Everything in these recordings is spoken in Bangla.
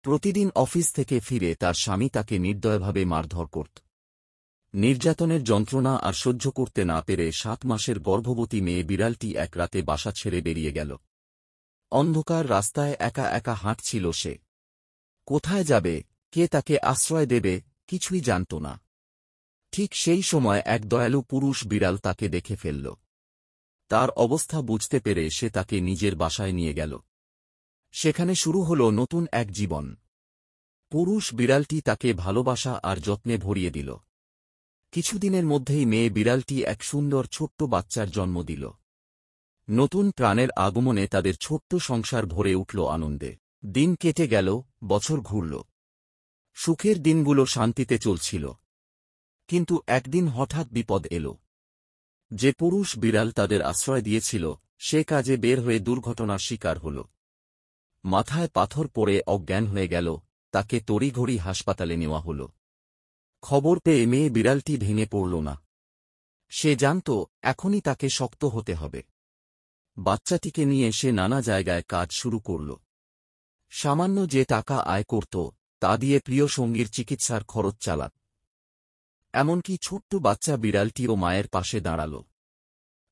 প্রতিদিন অফিস থেকে ফিরে তার স্বামী তাকে নির্দয়ভাবে মারধর করত। নির্যাতনের যন্ত্রণা আর সহ্য করতে না পেরে 7 মাসের গর্ভবতী মেয়ে বিড়ালটি এক রাতে বাসা ছেড়ে বেরিয়ে গেল। অন্ধকার রাস্তায় একা একা হাঁটছিল সে। কোথায় যাবে, কে তাকে আশ্রয় দেবে, কিছুই জানত না। ঠিক সেই সময় এক দয়ালু পুরুষ বিড়াল তাকে দেখে ফেলল। তার অবস্থা বুঝতে পেরে সে তাকে নিজের বাসায় নিয়ে গেল। সেখানে শুরু হল নতুন এক জীবন। পুরুষ বিড়ালটি তাকে ভালোবাসা আর যত্নে ভরিয়ে দিল। কিছুদিনের মধ্যেই মেয়ে বিড়ালটি এক সুন্দর ছোট্ট বাচ্চার জন্ম দিল। নতুন প্রাণের আগমনে তাদের ছোট্ট সংসার ভরে উঠল আনন্দে। দিন কেটে গেল, বছর ঘুরল। সুখের দিনগুলো শান্তিতে চলছিল। কিন্তু একদিন হঠাৎ বিপদ এল। যে পুরুষ বিড়াল তাদের আশ্রয় দিয়েছিল সে কাজে বের হয়ে দুর্ঘটনার শিকার হল। মাথায় পাথর পড়ে অজ্ঞান হয়ে গেল। তাকে তড়িঘড়ি হাসপাতালে নেওয়া হল। খবর পেয়ে মেয়ে বিড়ালটি ভেঙে পড়ল না। সে জানত এখনই তাকে শক্ত হতে হবে। বাচ্চাটিকে নিয়ে সে নানা জায়গায় কাজ শুরু করল। সামান্য যে টাকা আয় করত তা দিয়ে প্রিয় সঙ্গীর চিকিৎসার খরচ চালাত। এমনকি ছোট্ট বাচ্চা বিড়ালটিও মায়ের পাশে দাঁড়াল।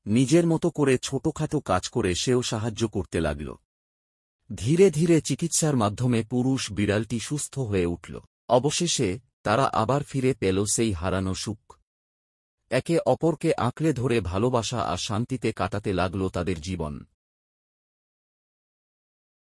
নিজের মতো করে ছোটখাটো কাজ করে সেও সাহায্য করতে লাগল। ধীরে ধীরে চিকিৎসার মাধ্যমে পুরুষ বিড়ালটি সুস্থ হয়ে উঠল। অবশেষে তারা আবার ফিরে পেল সেই হারানো সুখ। একে অপরকে আঁকড়ে ধরে ভালোবাসা আর শান্তিতে কাটাতে লাগল তাদের জীবন।